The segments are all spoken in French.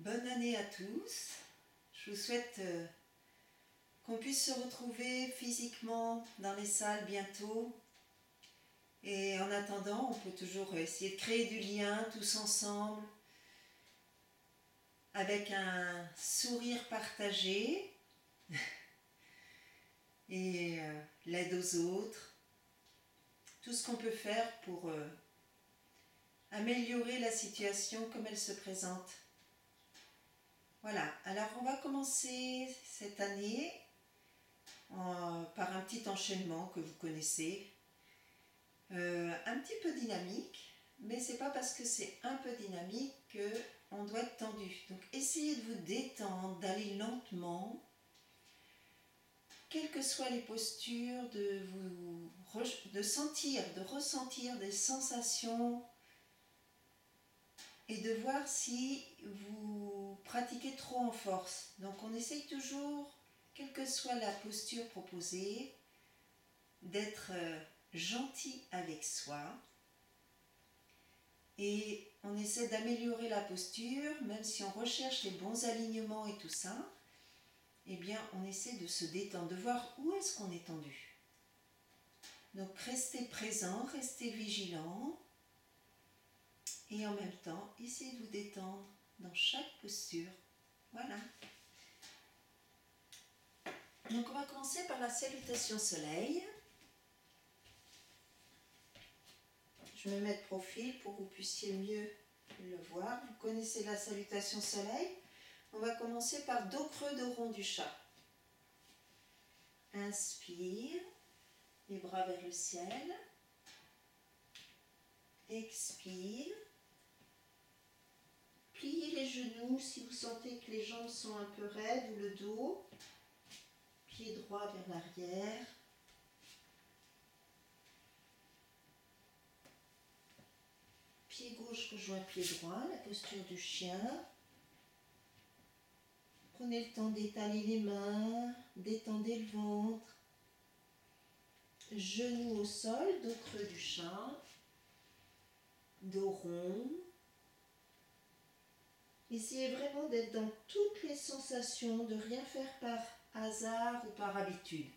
Bonne année à tous. Je vous souhaite qu'on puisse se retrouver physiquement dans les salles bientôt. Et en attendant, on peut toujours essayer de créer du lien tous ensemble avec un sourire partagé et l'aide aux autres. Tout ce qu'on peut faire pour améliorer la situation comme elle se présente. Voilà, alors on va commencer cette année par un petit enchaînement que vous connaissez, un petit peu dynamique, mais c'est pas parce que c'est un peu dynamique qu'on doit être tendu. Donc essayez de vous détendre, d'aller lentement, quelles que soient les postures, de ressentir des sensations et de voir si vous pratiquez trop en force. Donc on essaye toujours, quelle que soit la posture proposée, d'être gentil avec soi. Et on essaie d'améliorer la posture, même si on recherche les bons alignements et tout ça, eh bien on essaie de se détendre, de voir où est-ce qu'on est tendu. Donc restez présent, restez vigilant. Et en même temps, essayez de vous détendre dans chaque posture. Voilà. Donc on va commencer par la salutation soleil. Je me mets de profil pour que vous puissiez mieux le voir. Vous connaissez la salutation soleil. On va commencer par dos creux, dos rond du chat. Inspire, les bras vers le ciel. Expire. Pliez les genoux si vous sentez que les jambes sont un peu raides ou le dos. Pied droit vers l'arrière. Pied gauche rejoint pied droit, la posture du chien. Prenez le temps d'étaler les mains, d'étendez le ventre. Genoux au sol, dos creux du chat. Dos rond. Essayez vraiment d'être dans toutes les sensations, de rien faire par hasard ou par habitude.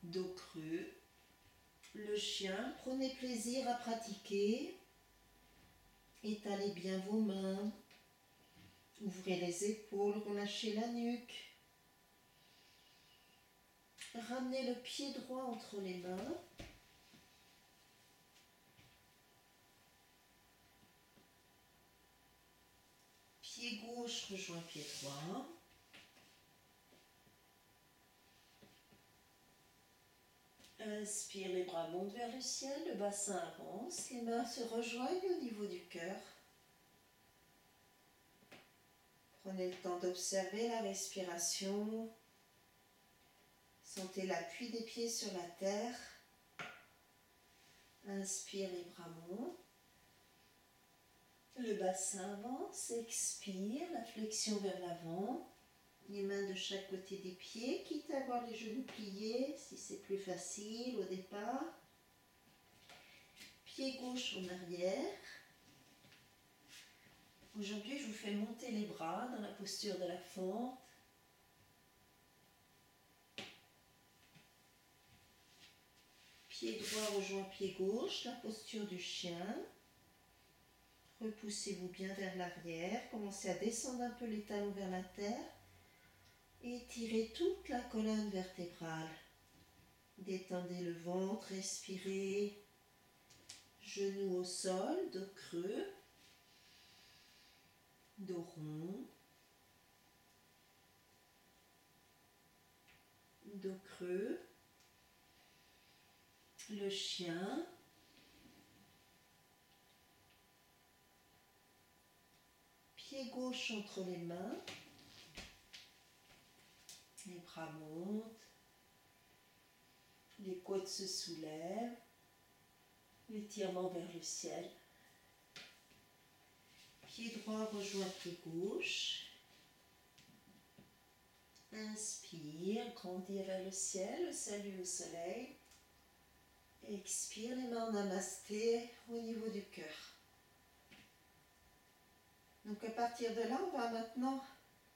Dos creux. Le chien, prenez plaisir à pratiquer. Étalez bien vos mains. Ouvrez les épaules, relâchez la nuque. Ramenez le pied droit entre les mains. Pied gauche rejoint pied droit. Inspire, les bras montent vers le ciel, le bassin avance, les mains se rejoignent au niveau du cœur. Prenez le temps d'observer la respiration. Sentez l'appui des pieds sur la terre. Inspire, les bras montent. Le bassin avance, expire, la flexion vers l'avant. Les mains de chaque côté des pieds, quitte à avoir les genoux pliés, si c'est plus facile au départ. Pied gauche en arrière. Aujourd'hui, je vous fais monter les bras dans la posture de la fente. Pied droit rejoint pied gauche, la posture du chien. Repoussez-vous bien vers l'arrière. Commencez à descendre un peu les talons vers la terre. Étirez toute la colonne vertébrale. Détendez le ventre, respirez. Genoux au sol, dos creux. Dos rond. Dos creux. Le chien. Pied gauche entre les mains. Les bras montent. Les côtes se soulèvent. L'étirement vers le ciel. Pied droit rejoint pied gauche. Inspire, grandir vers le ciel, salut au soleil. Expire, les mains en namasté au niveau du cœur. Donc à partir de là, on va maintenant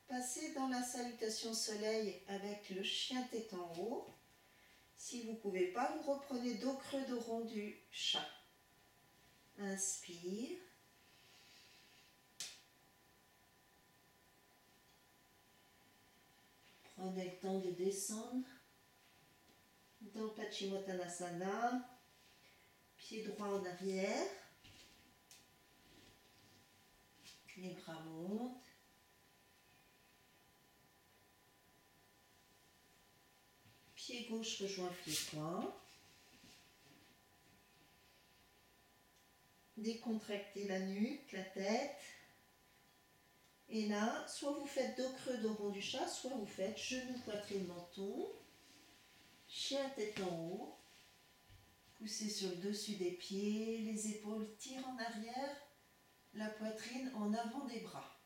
passer dans la salutation soleil avec le chien tête en haut. Si vous ne pouvez pas, vous reprenez dos creux, dos rond du chat. Inspire. Prenez le temps de descendre dans Paschimottanasana. Pied droit en arrière. Les bras montent. Pied gauche rejoint pied droit. Décontractez la nuque, la tête. Et là, soit vous faites dos creux, dos rond du chat, soit vous faites genou, poitrine, menton. Chien tête en haut. Poussez sur le dessus des pieds. Les épaules tirent en arrière. La poitrine en avant des bras.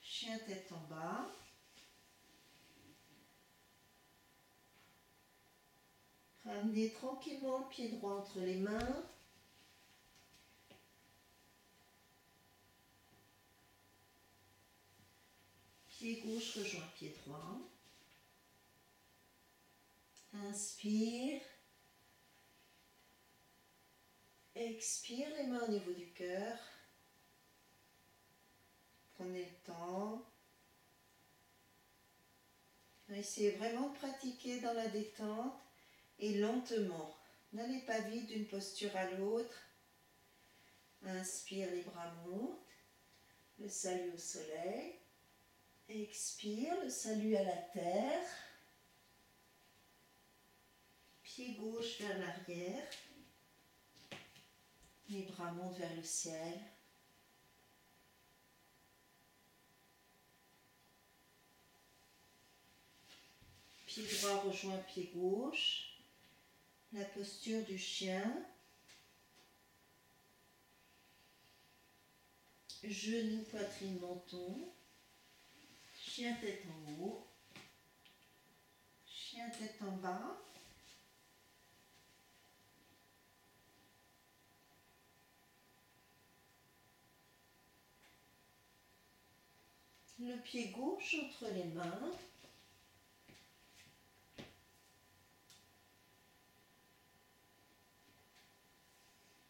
Chien tête en bas. Ramenez tranquillement le pied droit entre les mains. Pied gauche rejoint pied droit. Inspire. Expire, les mains au niveau du cœur. Prenez le temps. Essayez vraiment de pratiquer dans la détente et lentement. N'allez pas vite d'une posture à l'autre. Inspire, les bras montent. Le salut au soleil. Expire, le salut à la terre. Pied gauche vers l'arrière. Les bras montent vers le ciel. Pied droit rejoint pied gauche. La posture du chien. Genoux, poitrine, menton. Chien tête en haut. Chien tête en bas. Le pied gauche entre les mains.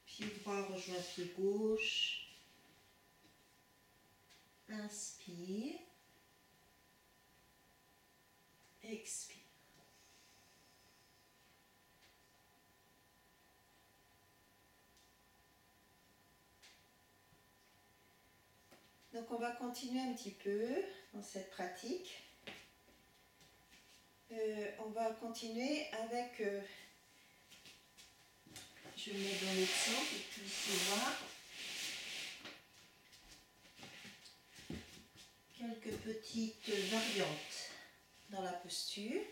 Pied droit rejoint pied gauche. Inspire. Expire. Donc on va continuer un petit peu dans cette pratique. On va continuer avec, je vais mettre dans l'autre sens pour que vous puissiez voir, quelques petites variantes dans la posture.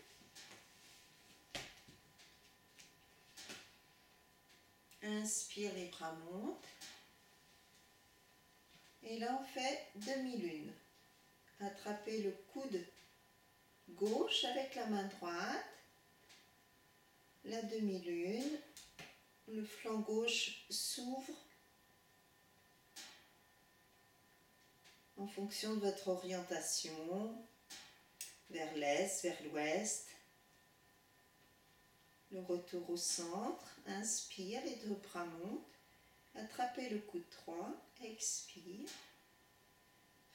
Inspire, les bras montent. Et là on fait demi-lune. Attrapez le coude gauche avec la main droite. La demi-lune. Le flanc gauche s'ouvre en fonction de votre orientation, vers l'est, vers l'ouest. Le retour au centre, inspire, les deux bras montent, attrapez le coude droit, expire.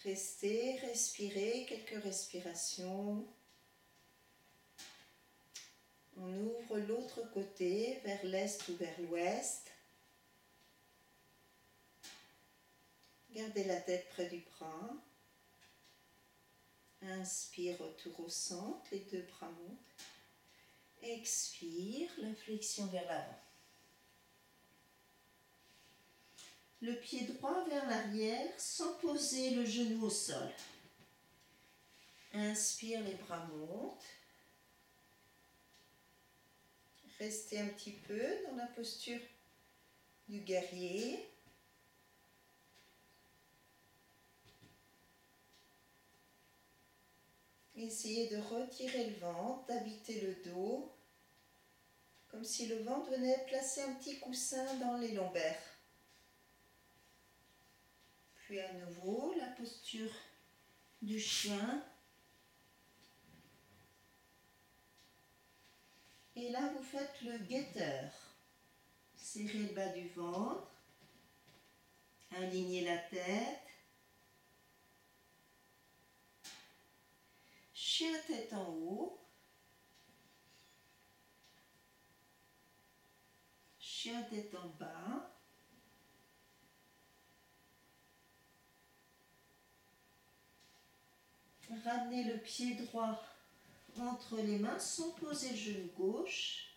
Restez, respirez, quelques respirations. On ouvre l'autre côté, vers l'est ou vers l'ouest. Gardez la tête près du bras. Inspire, retour au centre, les deux bras montent. Expire, la flexion vers l'avant. Le pied droit vers l'arrière sans poser le genou au sol. Inspire, les bras montent. Restez un petit peu dans la posture du guerrier. Essayez de retirer le ventre, d'habiter le dos, comme si le ventre venait placer un petit coussin dans les lombaires. Puis à nouveau, la posture du chien. Et là, vous faites le guetteur. Serrez le bas du ventre. Alignez la tête. Chien tête en haut. Chien tête en bas. Ramenez le pied droit entre les mains sans poser le genou gauche.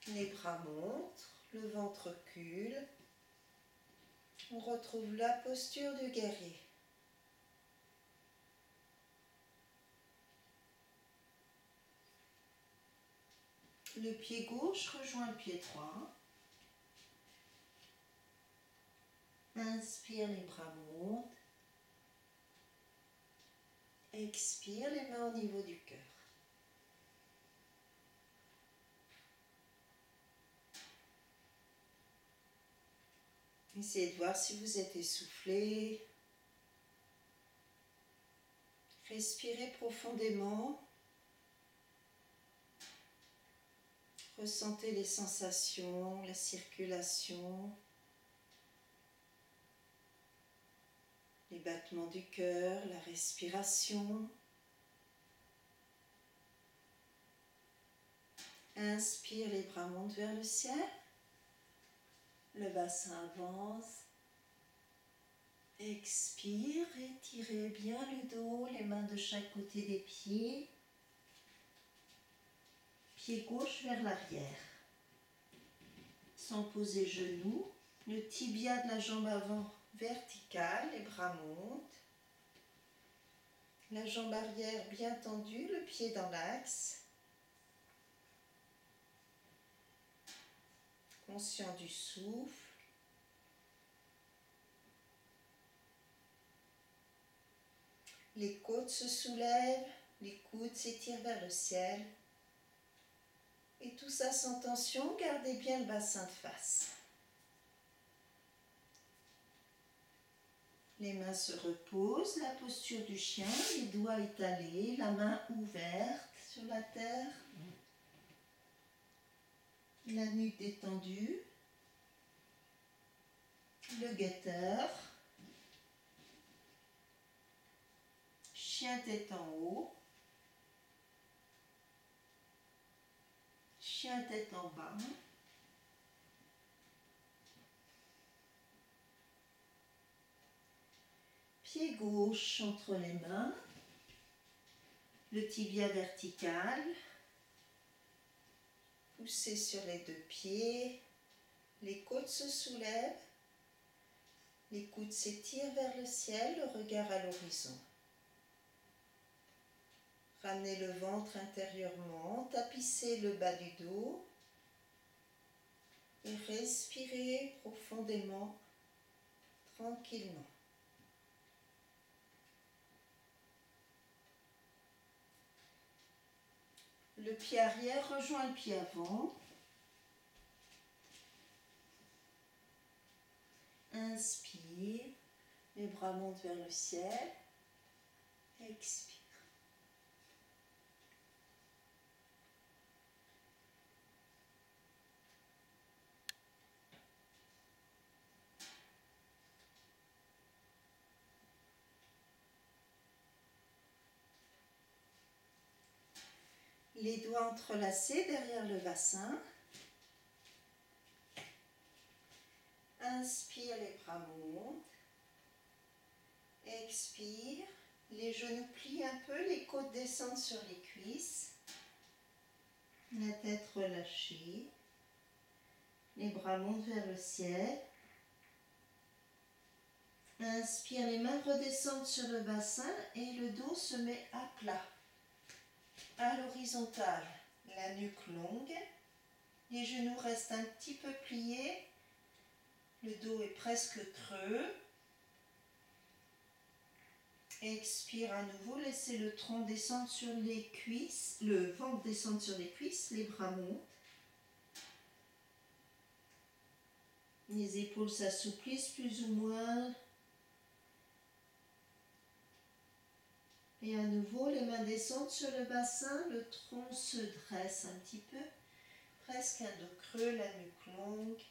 Les bras montent, le ventre recule. On retrouve la posture du guerrier. Le pied gauche rejoint le pied droit. Inspire, les bras montent. Expire, les mains au niveau du cœur. Essayez de voir si vous êtes essoufflé. Respirez profondément. Ressentez les sensations, la circulation, les battements du cœur, la respiration. Inspire, les bras montent vers le ciel. Le bassin avance. Expire, étirez bien le dos, les mains de chaque côté des pieds. Pied gauche vers l'arrière. Sans poser genoux, le tibia de la jambe avant vertical, les bras montent. La jambe arrière bien tendue, le pied dans l'axe. Conscient du souffle. Les côtes se soulèvent, les coudes s'étirent vers le ciel. Et tout ça sans tension, gardez bien le bassin de face. Les mains se reposent, la posture du chien, les doigts étalés, la main ouverte sur la terre. La nuque détendue. Le guetteur. Chien tête en haut. Chien tête en bas. Pied gauche entre les mains. Le tibia vertical. Poussez sur les deux pieds. Les côtes se soulèvent. Les coudes s'étirent vers le ciel, le regard à l'horizon. Ramenez le ventre intérieurement, tapissez le bas du dos et respirez profondément, tranquillement. Le pied arrière rejoint le pied avant. Inspire, les bras montent vers le ciel. Expire. Les doigts entrelacés derrière le bassin. Inspire, les bras montent. Expire, les genoux plient un peu, les côtes descendent sur les cuisses. La tête relâchée. Les bras montent vers le ciel. Inspire, les mains redescendent sur le bassin et le dos se met à plat. À l'horizontale, la nuque longue. Les genoux restent un petit peu pliés. Le dos est presque creux. Expire à nouveau, laissez le tronc descendre sur les cuisses, le ventre descendre sur les cuisses, les bras montent. Les épaules s'assouplissent plus ou moins. Et à nouveau, les mains descendent sur le bassin, le tronc se dresse un petit peu, presque un dos creux, la nuque longue.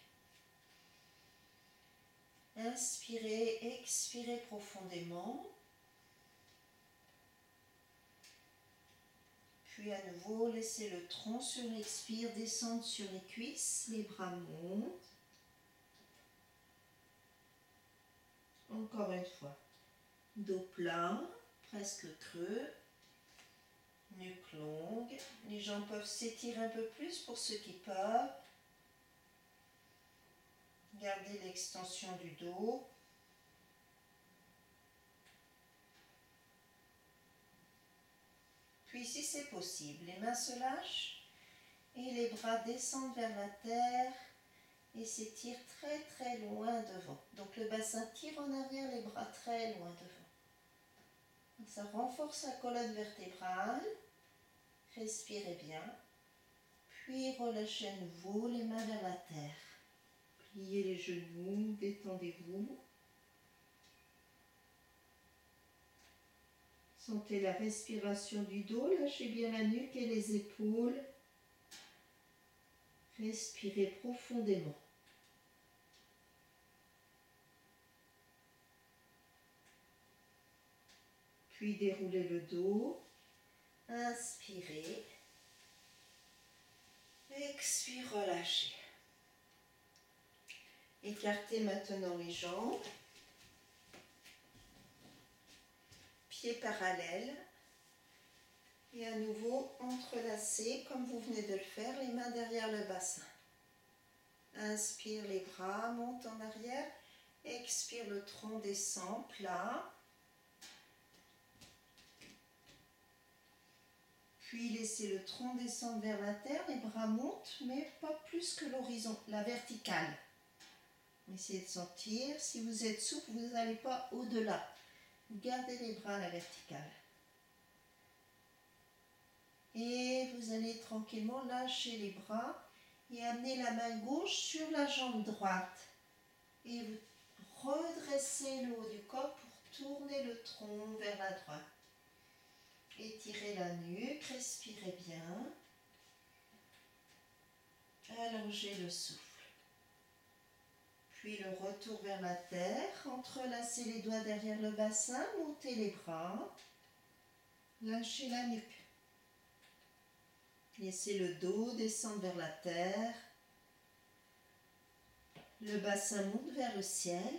Inspirez, expirez profondément. Puis à nouveau, laissez le tronc sur l'expire descendre sur les cuisses, les bras montent. Encore une fois, dos plat, presque creux, nuque longue. Les jambes peuvent s'étirer un peu plus pour ceux qui peuvent. Gardez l'extension du dos. Puis si c'est possible, les mains se lâchent et les bras descendent vers la terre et s'étirent très très loin devant. Donc le bassin tire en arrière, les bras très loin devant. Donc ça renforce la colonne vertébrale. Respirez bien. Puis relâchez à nouveau les mains vers la terre. Pliez les genoux, détendez-vous. Sentez la respiration du dos, lâchez bien la nuque et les épaules. Respirez profondément. Puis déroulez le dos. Inspirez. Expire, relâchez. Écartez maintenant les jambes. Pieds parallèles. Et à nouveau, entrelacez comme vous venez de le faire, les mains derrière le bassin. Inspire, les bras montent en arrière. Expire, le tronc descend, plat. Puis laissez le tronc descendre vers la terre, les bras montent, mais pas plus que l'horizon, la verticale. Essayez de sentir, si vous êtes souple, vous n'allez pas au-delà. Gardez les bras à la verticale. Et vous allez tranquillement lâcher les bras et amener la main gauche sur la jambe droite. Et vous redressez le haut du corps pour tourner le tronc vers la droite. Étirez la nuque, respirez bien. Allongez le souffle. Puis le retour vers la terre, entrelacez les doigts derrière le bassin, montez les bras, lâchez la nuque. Laissez le dos descendre vers la terre. Le bassin monte vers le ciel.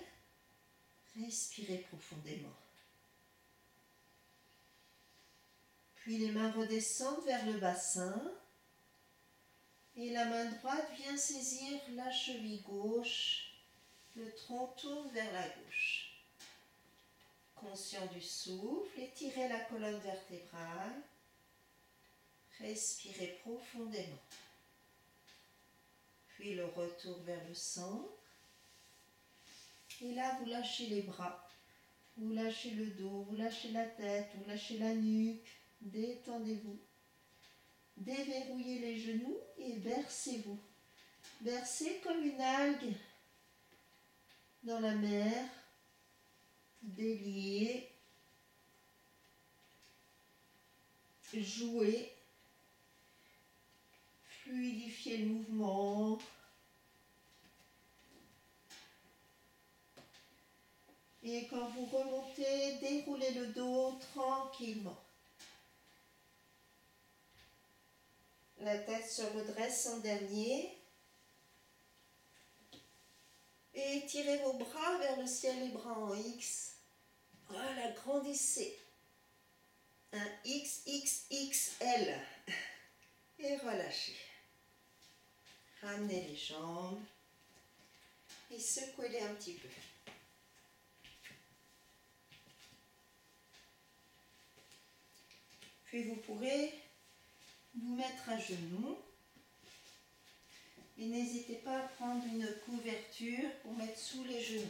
Respirez profondément. Puis les mains redescendent vers le bassin. Et la main droite vient saisir la cheville gauche. Le tronc tourne vers la gauche. Conscient du souffle, étirez la colonne vertébrale. Respirez profondément. Puis le retour vers le centre. Et là, vous lâchez les bras. Vous lâchez le dos, vous lâchez la tête, vous lâchez la nuque. Détendez-vous. Déverrouillez les genoux et bercez-vous. Bercez comme une algue dans la mer. Déliez. Jouez. Fluidifiez le mouvement. Et quand vous remontez, déroulez le dos tranquillement. La tête se redresse en dernier. Et étirez vos bras vers le ciel, les bras en X. Voilà, grandissez. Un XXXL. Et relâchez. Ramenez les jambes. Et secouez-les un petit peu. Puis vous pourrez vous mettre à genoux. Et n'hésitez pas à prendre une couverture pour mettre sous les genoux.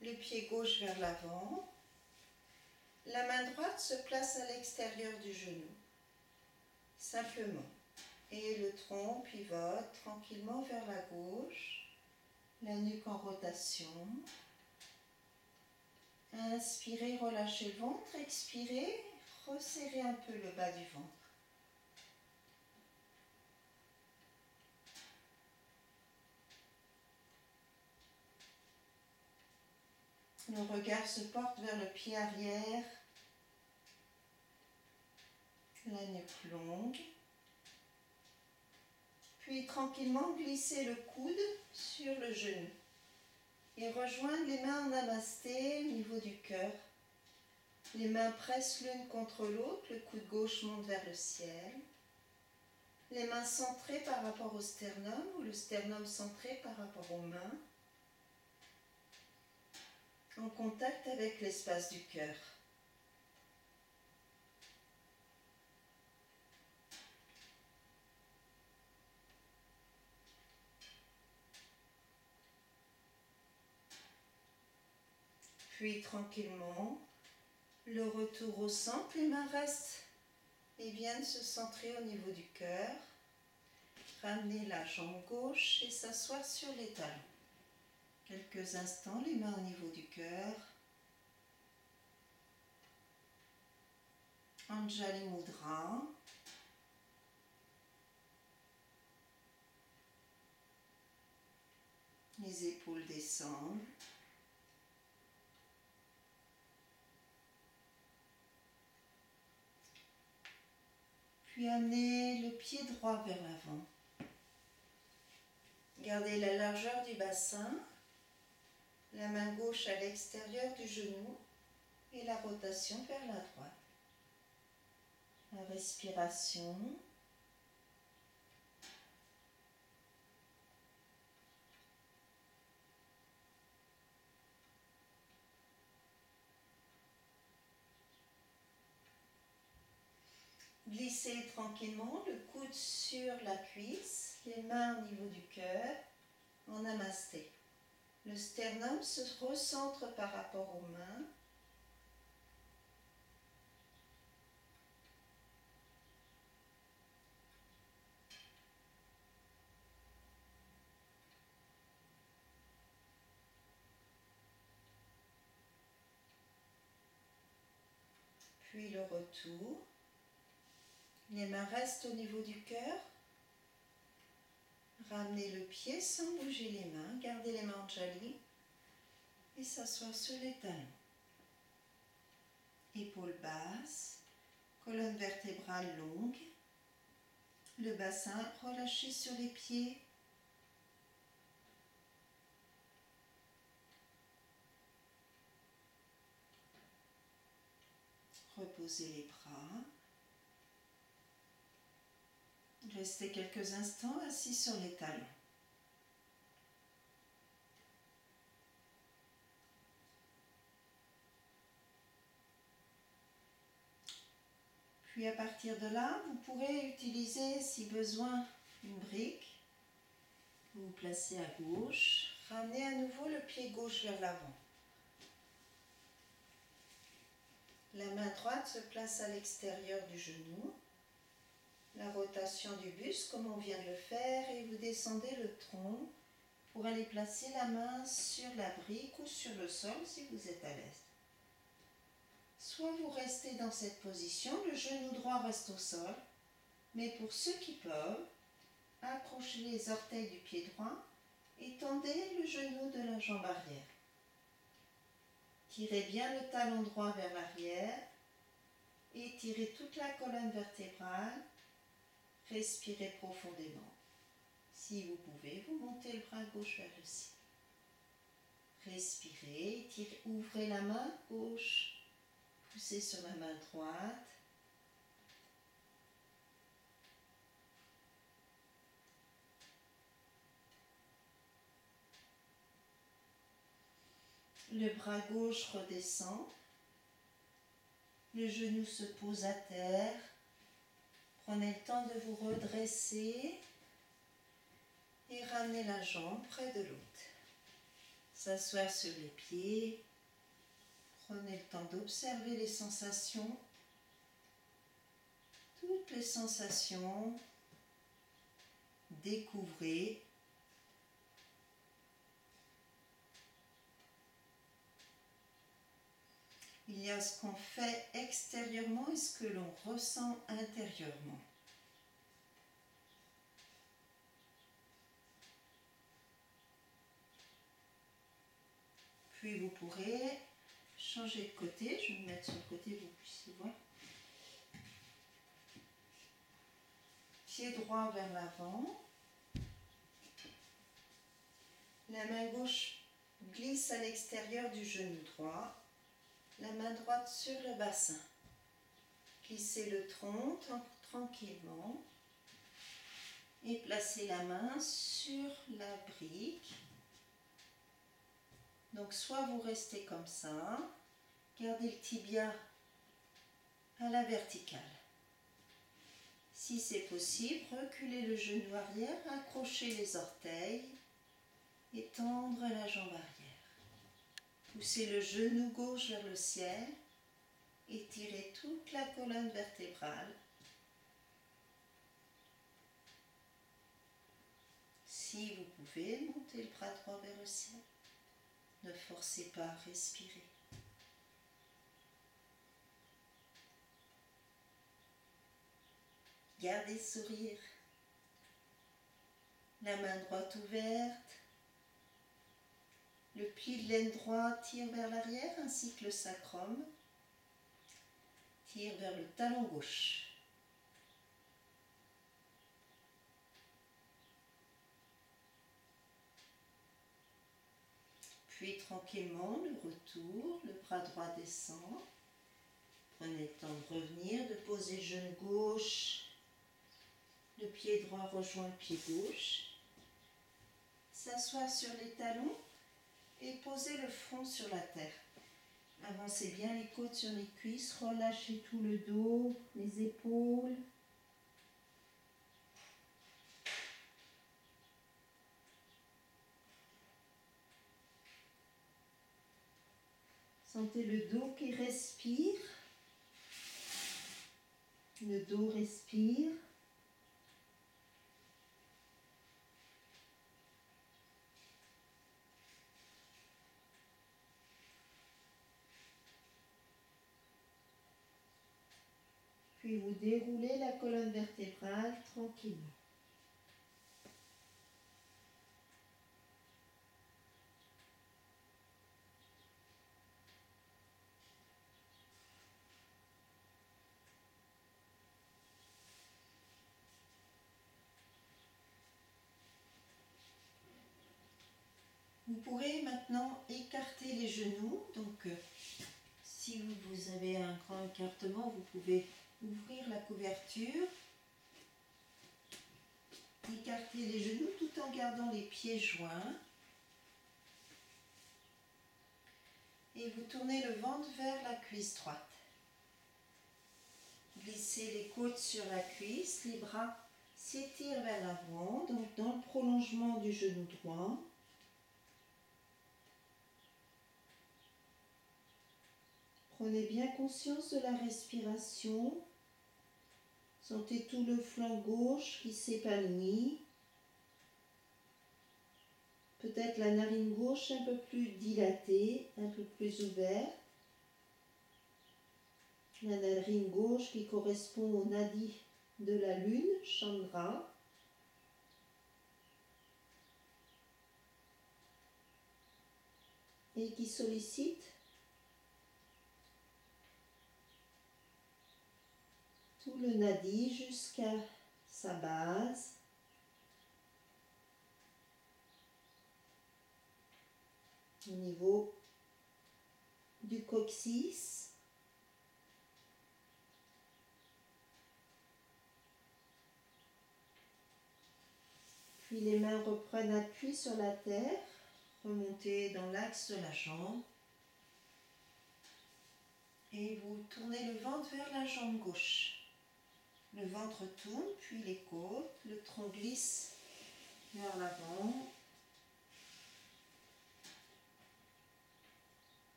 Le pied gauche vers l'avant. La main droite se place à l'extérieur du genou. simplement. Et le tronc pivote tranquillement vers la gauche, la nuque en rotation. Inspirez, relâchez le ventre, expirez, resserrez un peu le bas du ventre. Le regard se porte vers le pied arrière, la nuque longue. Puis tranquillement glisser le coude sur le genou et rejoindre les mains en namasté au niveau du cœur. Les mains pressent l'une contre l'autre, le coude gauche monte vers le ciel. Les mains centrées par rapport au sternum ou le sternum centré par rapport aux mains, en contact avec l'espace du cœur. Puis tranquillement, le retour au centre, les mains restent et viennent se centrer au niveau du cœur. Ramener la jambe gauche et s'asseoir sur les talons. Quelques instants, les mains au niveau du cœur. Anjali Mudra. Les épaules descendent. Puis amenez le pied droit vers l'avant. Gardez la largeur du bassin, la main gauche à l'extérieur du genou et la rotation vers la droite. La respiration. Glissez tranquillement le coude sur la cuisse, les mains au niveau du cœur, en namasté. Le sternum se recentre par rapport aux mains. Puis le retour. Les mains restent au niveau du cœur. Ramenez le pied sans bouger les mains. Gardez les mains Anjali et s'asseoir sur les talons. Épaules basses, colonne vertébrale longue. Le bassin relâché sur les pieds. Reposez les bras. Restez quelques instants assis sur les talons. Puis à partir de là, vous pourrez utiliser, si besoin, une brique. Vous vous placez à gauche. Ramenez à nouveau le pied gauche vers l'avant. La main droite se place à l'extérieur du genou. La rotation du buste, comme on vient de le faire, et vous descendez le tronc pour aller placer la main sur la brique ou sur le sol si vous êtes à l'aise. Soit vous restez dans cette position, le genou droit reste au sol, mais pour ceux qui peuvent, accrochez les orteils du pied droit et tendez le genou de la jambe arrière. Tirez bien le talon droit vers l'arrière, étirez toute la colonne vertébrale, respirez profondément. Si vous pouvez, vous montez le bras gauche vers le ciel. Respirez, étirez, ouvrez la main gauche, poussez sur la main droite. Le bras gauche redescend. Le genou se pose à terre. Prenez le temps de vous redresser et ramenez la jambe près de l'autre. S'asseoir sur les pieds. Prenez le temps d'observer les sensations toutes les sensations, découvrez. Il y a ce qu'on fait extérieurement et ce que l'on ressent intérieurement. Puis vous pourrez changer de côté. Je vais me mettre sur le côté, vous puissiez voir. Pied droit vers l'avant. La main gauche glisse à l'extérieur du genou droit. La main droite sur le bassin. Glissez le tronc tranquillement. Et placez la main sur la brique. Donc soit vous restez comme ça, gardez le tibia à la verticale. Si c'est possible, reculez le genou arrière, accrochez les orteils et tendre la jambe arrière. Poussez le genou gauche vers le ciel, étirez toute la colonne vertébrale. Si vous pouvez, montez le bras droit vers le ciel. Ne forcez pas à respirer. Gardez le sourire. La main droite ouverte. Le pli de l'aine droit tire vers l'arrière ainsi que le sacrum. Tire vers le talon gauche. Puis tranquillement, le retour, le bras droit descend. Prenez le temps de revenir, de poser le genou gauche. Le pied droit rejoint le pied gauche. S'asseoir sur les talons et poser le front sur la terre. Avancez bien les côtes sur les cuisses, relâchez tout le dos, les épaules. Sentez le dos qui respire. Le dos respire. Puis vous déroulez la colonne vertébrale tranquillement. Vous pourrez maintenant écarter les genoux. Donc, si vous avez un grand écartement, vous pouvez ouvrir la couverture. Écarter les genoux tout en gardant les pieds joints. Et vous tournez le ventre vers la cuisse droite. Glissez les côtes sur la cuisse, les bras s'étirent vers l'avant, donc dans le prolongement du genou droit. Prenez bien conscience de la respiration. Sentez tout le flanc gauche qui s'épanouit. Peut-être la narine gauche un peu plus dilatée, un peu plus ouverte. La narine gauche qui correspond au nadi de la lune, Chandra. Et qui sollicite tout le nadi jusqu'à sa base. Au niveau du coccyx. Puis les mains reprennent appui sur la terre, remontez dans l'axe de la jambe. Et vous tournez le ventre vers la jambe gauche. Le ventre tourne, puis les côtes, le tronc glisse vers l'avant.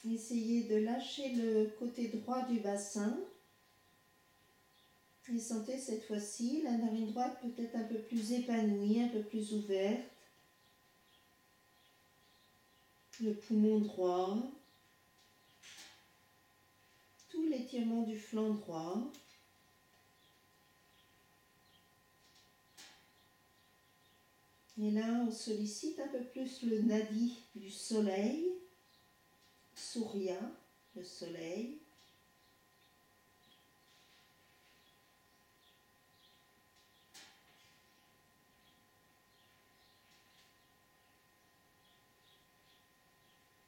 Essayez de lâcher le côté droit du bassin Et sentez cette fois-ci la narine droite peut-être un peu plus épanouie, un peu plus ouverte. Le poumon droit. Tout l'étirement du flanc droit. Et là, on sollicite un peu plus le nadi du soleil, Surya, le soleil.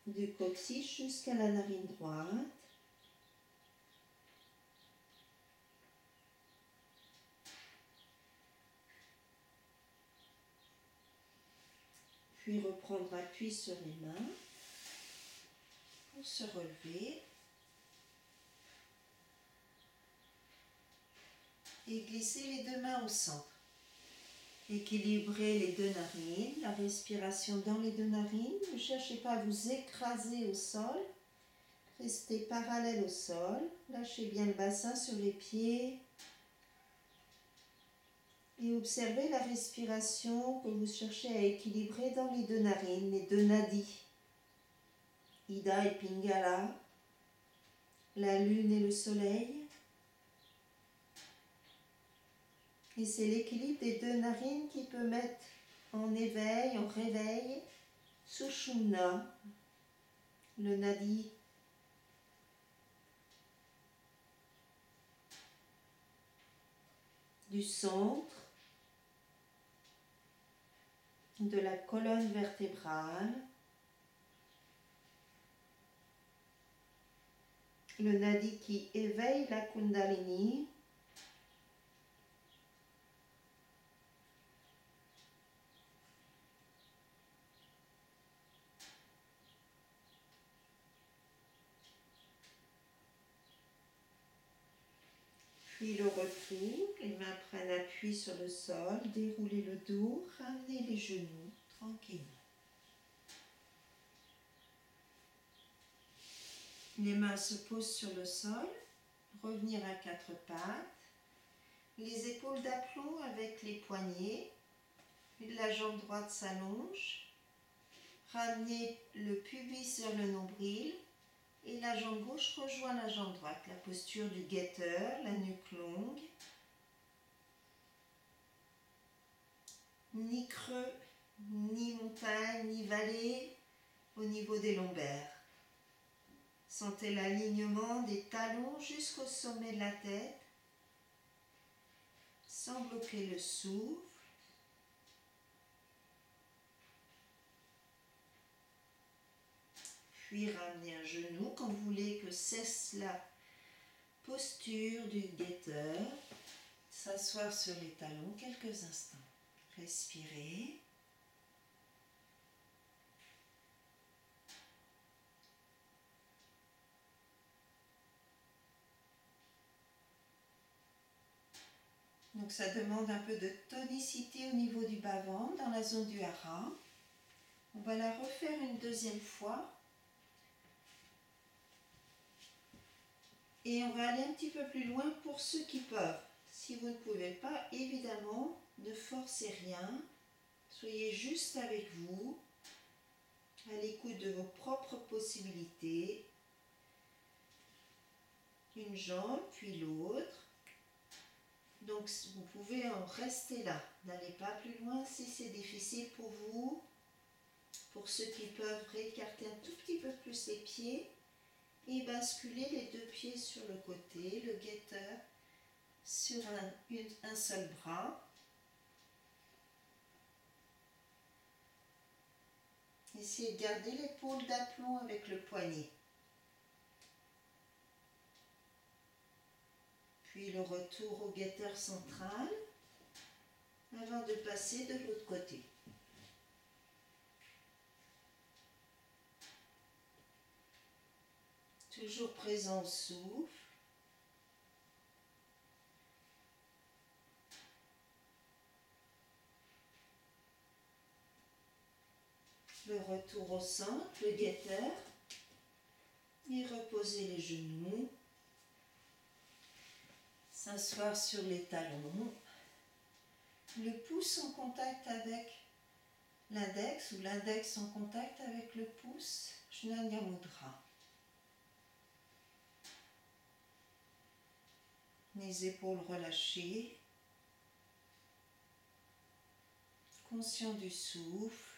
Du coccyx jusqu'à la narine droite. Puis reprendre appui sur les mains pour se relever. Et glisser les deux mains au centre. Équilibrez les deux narines, la respiration dans les deux narines. Ne cherchez pas à vous écraser au sol. Restez parallèle au sol. Lâchez bien le bassin sur les pieds. Et observez la respiration que vous cherchez à équilibrer dans les deux narines, les deux nadis. Ida et Pingala, la lune et le soleil. Et c'est l'équilibre des deux narines qui peut mettre en éveil, en réveil, Sushumna, le nadi. Du centre, de la colonne vertébrale, le nadi qui éveille la kundalini, puis le retour, les mains prennent appui sur le sol, déroulez le dos, ramenez les genoux tranquillement. Les mains se posent sur le sol, revenir à quatre pattes, les épaules d'aplomb avec les poignets, la jambe droite s'allonge, ramenez le pubis sur le nombril et la jambe gauche rejoint la jambe droite, la posture du guetteur, la nuque longue, ni creux, ni montagne, ni vallée au niveau des lombaires. Sentez l'alignement des talons jusqu'au sommet de la tête, sans bloquer le souffle. Puis ramenez un genou quand vous voulez que cesse la posture du guetteur. S'asseoir sur les talons quelques instants. Respirez. Donc ça demande un peu de tonicité au niveau du bas-ventre, dans la zone du hara. On va la refaire une deuxième fois. Et on va aller un petit peu plus loin pour ceux qui peuvent. Si vous ne pouvez pas, évidemment, ne forcez rien. Soyez juste avec vous, à l'écoute de vos propres possibilités. Une jambe, puis l'autre. Donc vous pouvez en rester là. N'allez pas plus loin si c'est difficile pour vous. Pour ceux qui peuvent, réécarter un tout petit peu plus les pieds et basculer les deux pieds sur le côté, le guetteur sur un seul bras. Essayez de garder l'épaule d'aplomb avec le poignet. Puis le retour au guetteur central avant de passer de l'autre côté. Toujours présent au souffle. Le retour au centre, le guetteur. Et reposez les genoux. S'asseoir sur les talons, le pouce en contact avec l'index ou l'index en contact avec le pouce, Jnana Mudra. Les épaules relâchées, conscient du souffle.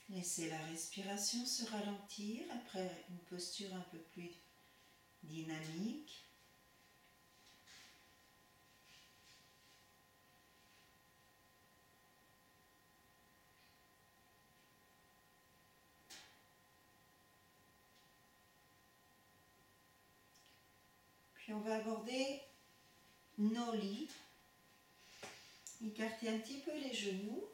Laissez la respiration se ralentir après une posture un peu plus dynamique. Puis on va aborder nos lits. Écartez un petit peu les genoux.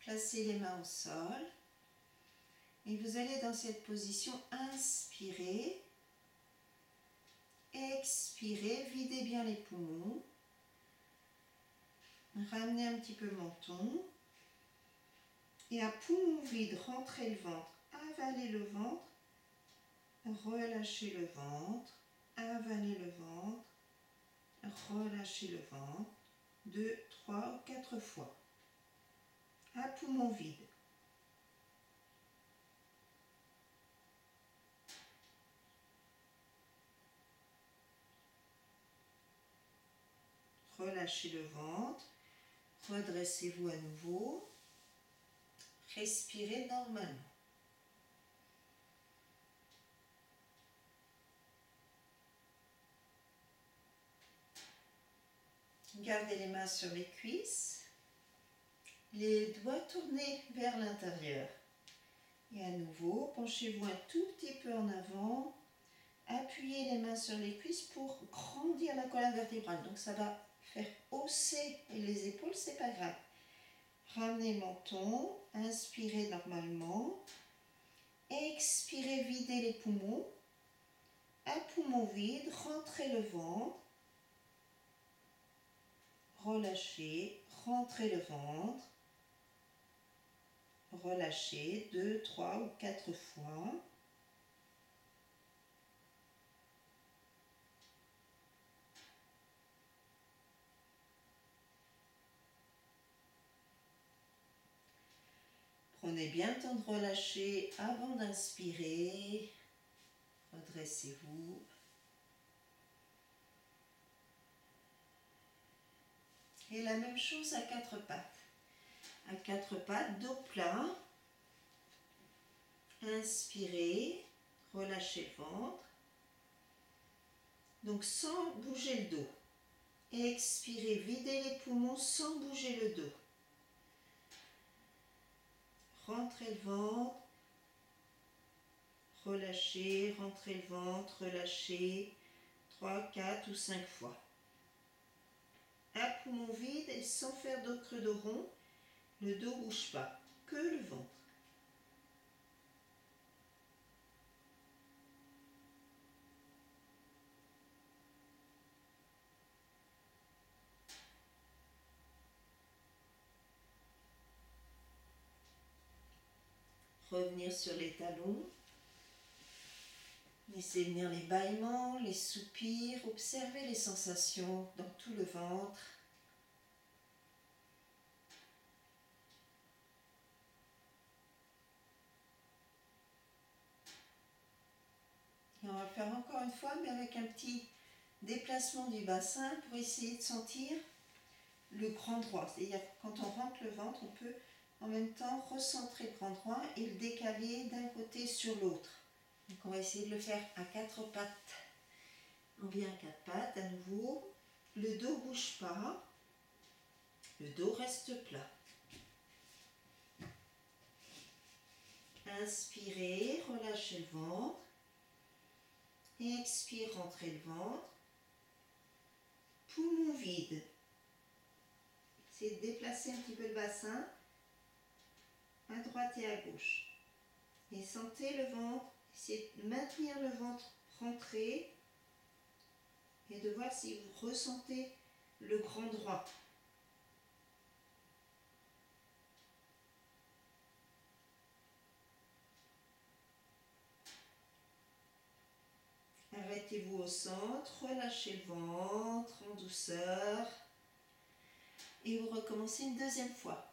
Placez les mains au sol. Et vous allez dans cette position inspirer. Expirez, videz bien les poumons. Ramenez un petit peu le menton. Et à poumon vide, rentrez le ventre. Avalez le ventre. Relâchez le ventre. Avalez le ventre. Relâchez le ventre. 2, 3 ou 4 fois. À poumon vide. Relâchez le ventre. Redressez-vous à nouveau. Respirez normalement. Gardez les mains sur les cuisses. Les doigts tournés vers l'intérieur. Et à nouveau, penchez-vous un tout petit peu en avant. Appuyez les mains sur les cuisses pour grandir la colonne vertébrale. Donc ça va faire hausser les épaules, c'est pas grave. Ramenez le menton, inspirez normalement. Expirez, videz les poumons. À poumon vide, rentrez le ventre. Relâchez, rentrez le ventre. Relâchez 2, 3 ou 4 fois. Prenez bien le temps de relâcher avant d'inspirer. Redressez-vous. Et la même chose à 4 pattes. À 4 pattes, dos plat. Inspirez, relâchez le ventre. Donc sans bouger le dos. Expirez, videz les poumons sans bouger le dos. Rentrez le ventre. Relâchez, rentrez le ventre, relâchez. 3, 4 ou 5 fois. À poumon vide et sans faire d'autres dos ronds. Le dos ne bouge pas, que le ventre. Revenir sur les talons. Laissez venir les bâillements, les soupirs. Observez les sensations dans tout le ventre. Et on va faire encore une fois, mais avec un petit déplacement du bassin pour essayer de sentir le grand droit. C'est-à-dire quand on rentre le ventre, on peut en même temps recentrer le grand droit et le décaler d'un côté sur l'autre. Donc on va essayer de le faire à 4 pattes. On vient à 4 pattes à nouveau. Le dos ne bouge pas. Le dos reste plat. Inspirez, relâchez le ventre. Expire, rentrez le ventre. poumon vide. Essayez de déplacer un petit peu le bassin à droite et à gauche. Et sentez le ventre, essayez de maintenir le ventre rentré et de voir si vous ressentez le grand droit. Arrêtez-vous au centre, relâchez le ventre en douceur et vous recommencez une deuxième fois.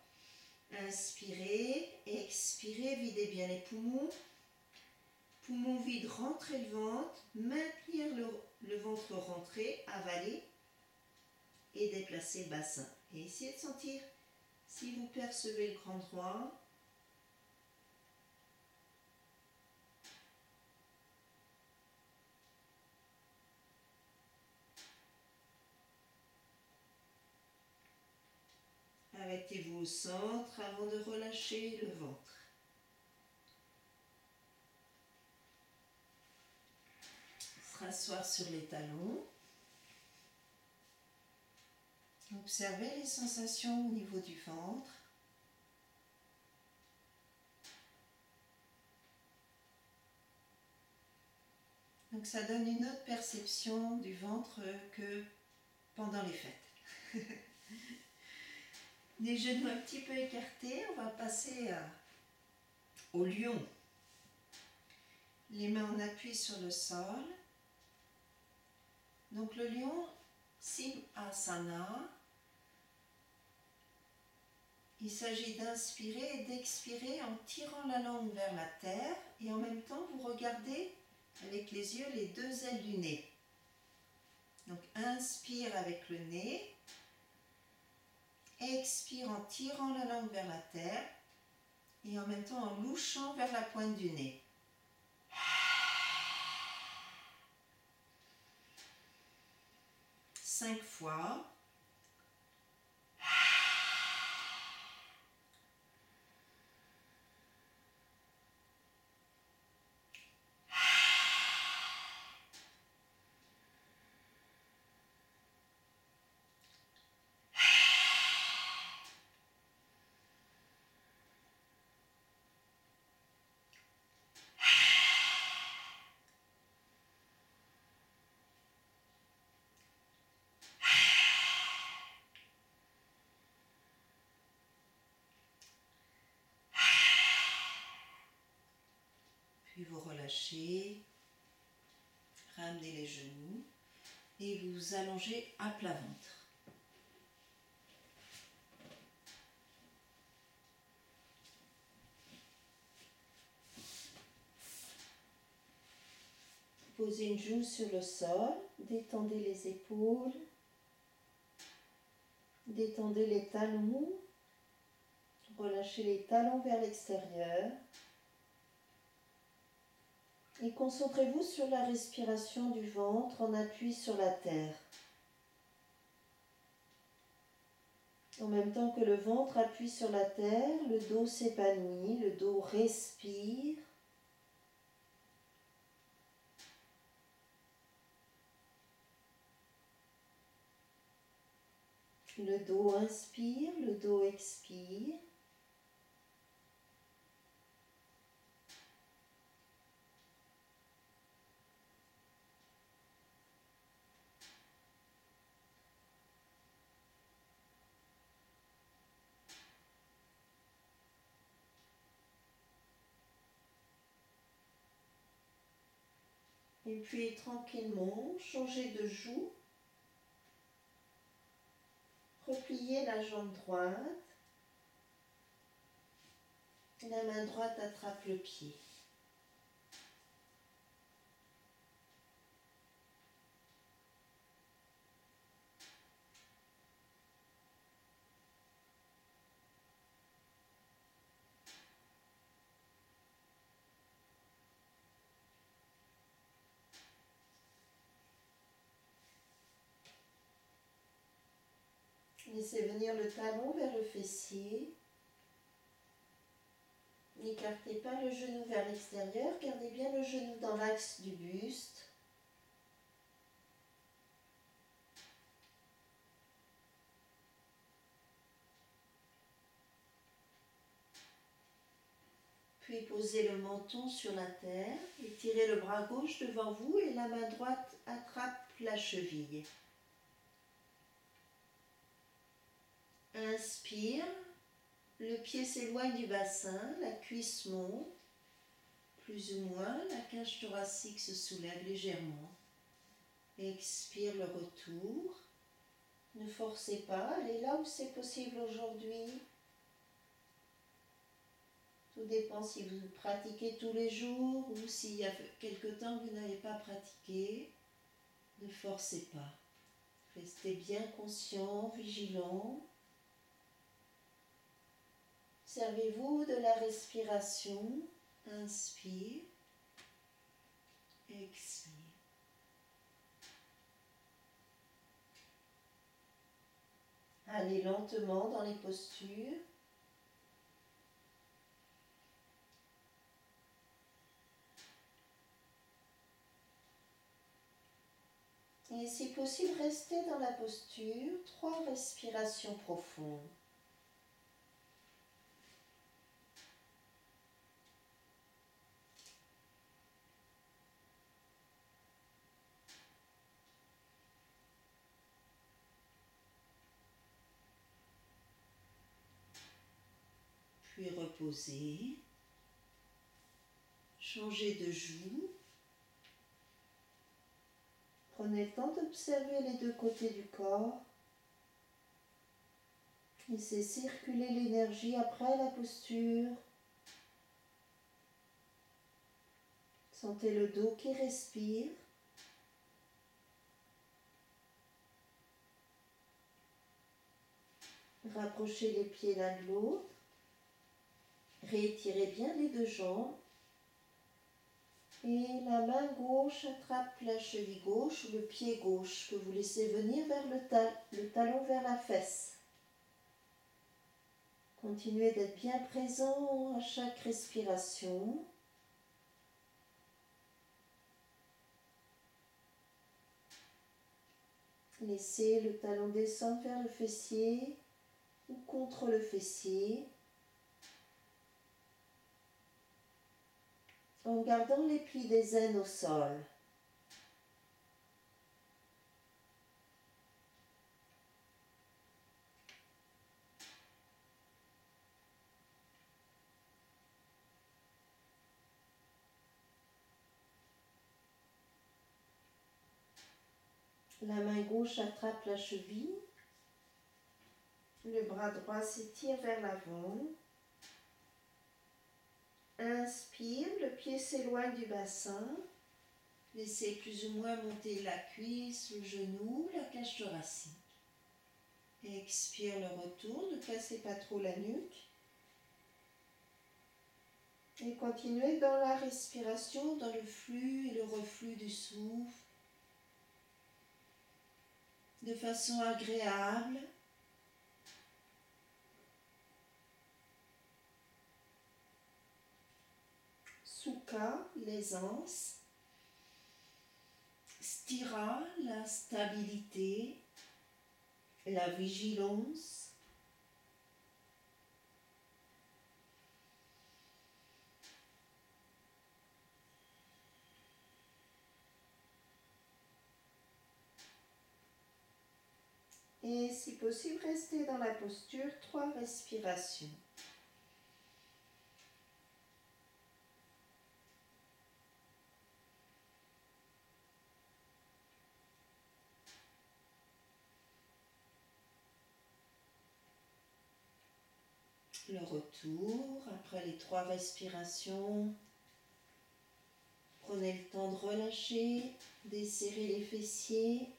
Inspirez, expirez, videz bien les poumons. Poumon vide, rentrez le ventre, maintenir le ventre rentré, avaler et déplacer le bassin. Et essayez de sentir si vous percevez le grand droit. Arrêtez-vous au centre avant de relâcher le ventre. Se rasseoir sur les talons. Observez les sensations au niveau du ventre. Donc ça donne une autre perception du ventre que pendant les fêtes. Les genoux un petit peu écartés, on va passer au lion. Les mains en appui sur le sol. Donc le lion, Simhasana. Il s'agit d'inspirer et d'expirer en tirant la langue vers la terre et en même temps vous regardez avec les yeux les deux ailes du nez. Donc inspire avec le nez, expire en tirant la langue vers la terre et en même temps en louchant vers la pointe du nez. 5 fois. Puis vous relâchez, ramenez les genoux et vous allongez à plat ventre. Posez une joue sur le sol, détendez les épaules, détendez les talons, relâchez les talons vers l'extérieur. Et concentrez-vous sur la respiration du ventre en appui sur la terre. En même temps que le ventre appuie sur la terre, le dos s'épanouit, le dos respire. Le dos inspire, le dos expire. Et puis tranquillement, changez de joue. Repliez la jambe droite. La main droite attrape le pied. Laissez venir le talon vers le fessier. N'écartez pas le genou vers l'extérieur, gardez bien le genou dans l'axe du buste. Puis posez le menton sur la terre, étirez le bras gauche devant vous et la main droite attrape la cheville. Inspire, le pied s'éloigne du bassin, la cuisse monte, plus ou moins, la cage thoracique se soulève légèrement. Expire le retour. Ne forcez pas, allez là où c'est possible aujourd'hui. Tout dépend si vous pratiquez tous les jours ou s'il y a quelque temps que vous n'avez pas pratiqué. Ne forcez pas. Restez bien conscient, vigilant. Servez-vous de la respiration. Inspire. Expire. Allez lentement dans les postures. Et si possible, restez dans la posture, 3 respirations profondes. Puis reposez. Changez de joue. Prenez le temps d'observer les 2 côtés du corps. Laissez circuler l'énergie après la posture. Sentez le dos qui respire. Rapprochez les pieds l'un de l'autre. Réétirez bien les 2 jambes. Et la main gauche attrape la cheville gauche ou le pied gauche que vous laissez venir vers le talon vers la fesse. Continuez d'être bien présent à chaque respiration. Laissez le talon descendre vers le fessier ou contre le fessier, en gardant les plis des aines au sol. La main gauche attrape la cheville, le bras droit s'étire vers l'avant. Inspire, le pied s'éloigne du bassin. Laissez plus ou moins monter la cuisse, le genou, la cage thoracique. Expire le retour, ne cassez pas trop la nuque. Et continuez dans la respiration, dans le flux et le reflux du souffle, de façon agréable. Sukha, l'aisance. Sthira, la stabilité, la vigilance. Et si possible, restez dans la posture, 3 respirations. Le retour, après les 3 respirations, prenez le temps de relâcher, desserrer les fessiers.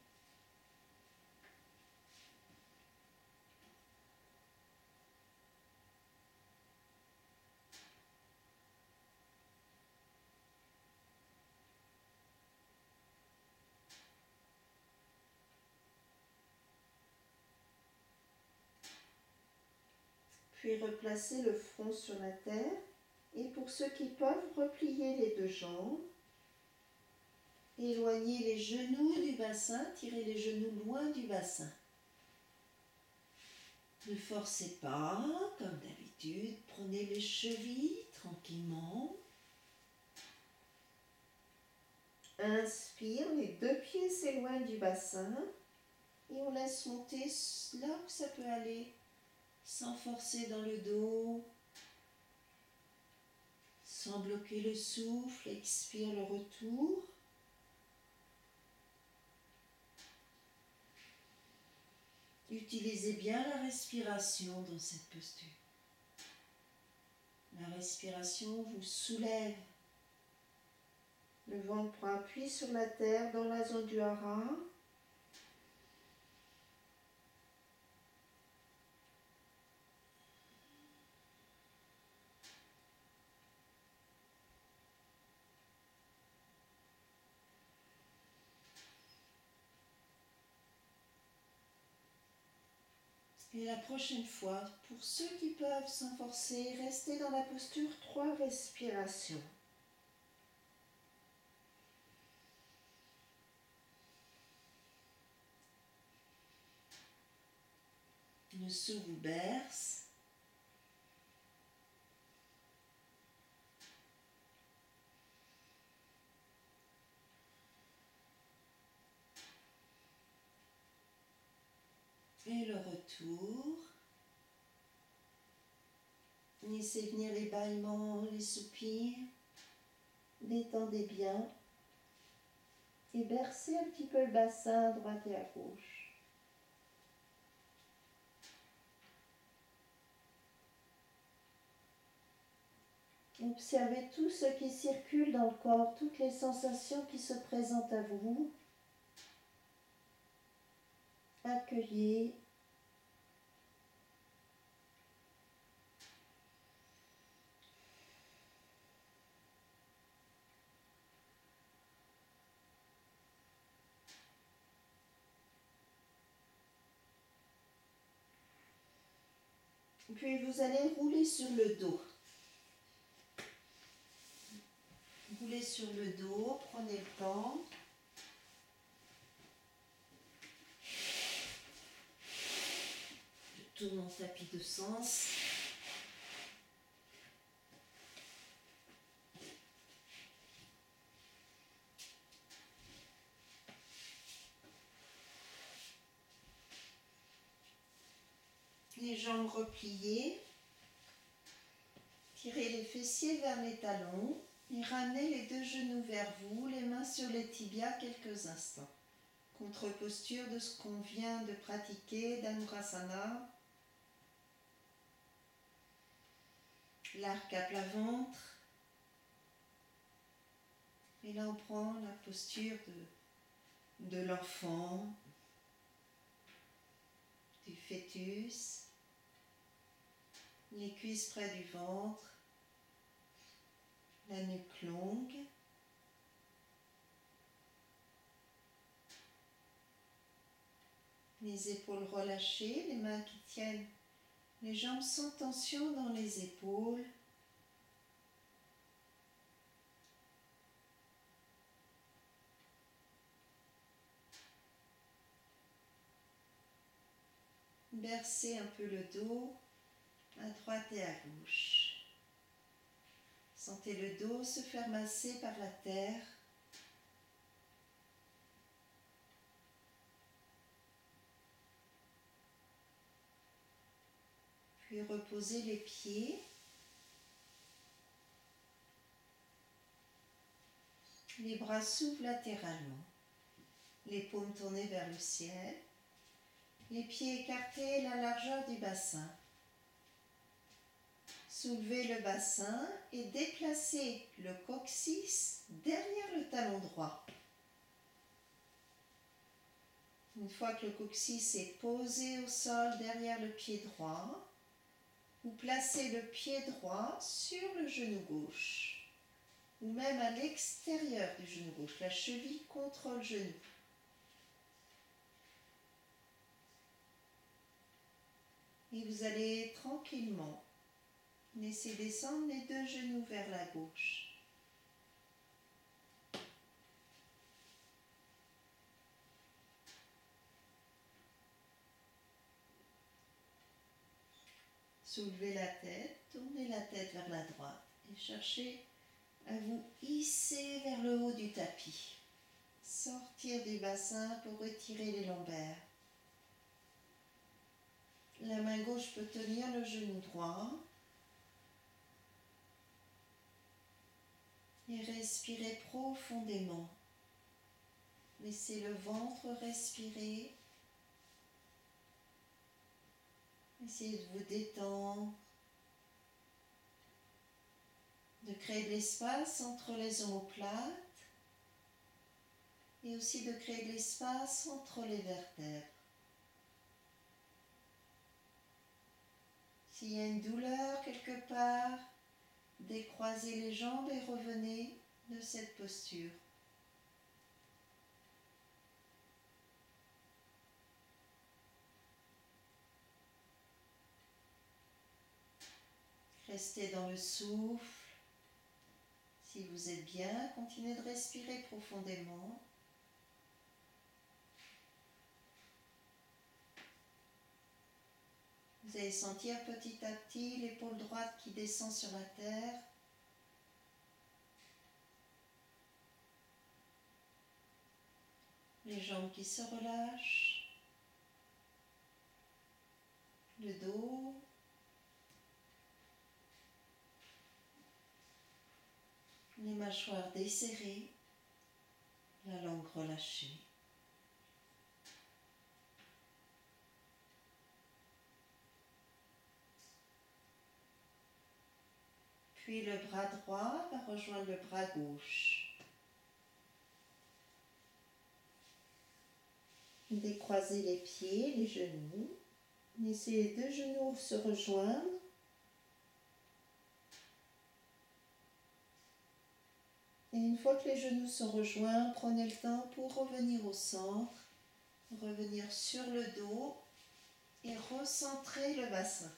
Puis replacez le front sur la terre. Et pour ceux qui peuvent, repliez les 2 jambes. Éloignez les genoux du bassin, tirez les genoux loin du bassin. Ne forcez pas, comme d'habitude, prenez les chevilles tranquillement. Inspire, les deux pieds s'éloignent du bassin et on laisse monter là où ça peut aller, sans forcer dans le dos, sans bloquer le souffle. Expire le retour. Utilisez bien la respiration dans cette posture. La respiration vous soulève. Le ventre prend appui sur la terre dans la zone du hara. Et la prochaine fois, pour ceux qui peuvent sans forcer, restez dans la posture 3 respirations. Le souffle vous berce. Et le retour. Laissez venir les bâillements, les soupirs. Détendez bien. Et bercez un petit peu le bassin à droite et à gauche. Observez tout ce qui circule dans le corps, toutes les sensations qui se présentent à vous. Accueillez. Puis vous allez rouler sur le dos. Roulez sur le dos, prenez le temps. Je tourne en tapis de sens. Les jambes repliées. Tirez les fessiers vers les talons et ramenez les deux genoux vers vous, les mains sur les tibias quelques instants. Contre-posture de ce qu'on vient de pratiquer, d'Anurasana. L'arc à plat ventre. Et là on prend la posture de l'enfant, du fœtus. Les cuisses près du ventre, la nuque longue. Les épaules relâchées, les mains qui tiennent les jambes sans tension dans les épaules. Bercez un peu le dos à droite et à gauche. Sentez le dos se faire masser par la terre. Puis reposez les pieds. Les bras s'ouvrent latéralement. Les paumes tournées vers le ciel. Les pieds écartés, la largeur du bassin. Soulevez le bassin et déplacez le coccyx derrière le talon droit. Une fois que le coccyx est posé au sol derrière le pied droit, vous placez le pied droit sur le genou gauche ou même à l'extérieur du genou gauche, la cheville contre le genou. Et vous allez tranquillement laisser descendre les deux genoux vers la gauche. Soulevez la tête, tournez la tête vers la droite et cherchez à vous hisser vers le haut du tapis. Sortir du bassin pour retirer les lombaires. La main gauche peut tenir le genou droit. Et respirez profondément. Laissez le ventre respirer. Essayez de vous détendre. De créer de l'espace entre les omoplates. Et aussi de créer de l'espace entre les vertèbres. S'il y a une douleur quelque part, décroisez les jambes et revenez de cette posture. Restez dans le souffle. Si vous êtes bien, continuez de respirer profondément. Vous allez sentir petit à petit l'épaule droite qui descend sur la terre. Les jambes qui se relâchent. Le dos. Les mâchoires desserrées. La langue relâchée. Puis le bras droit va rejoindre le bras gauche. Décroisez les pieds, les genoux. Laissez les deux genoux se rejoindre. Et une fois que les genoux sont rejoints, prenez le temps pour revenir au centre, revenir sur le dos et recentrer le bassin.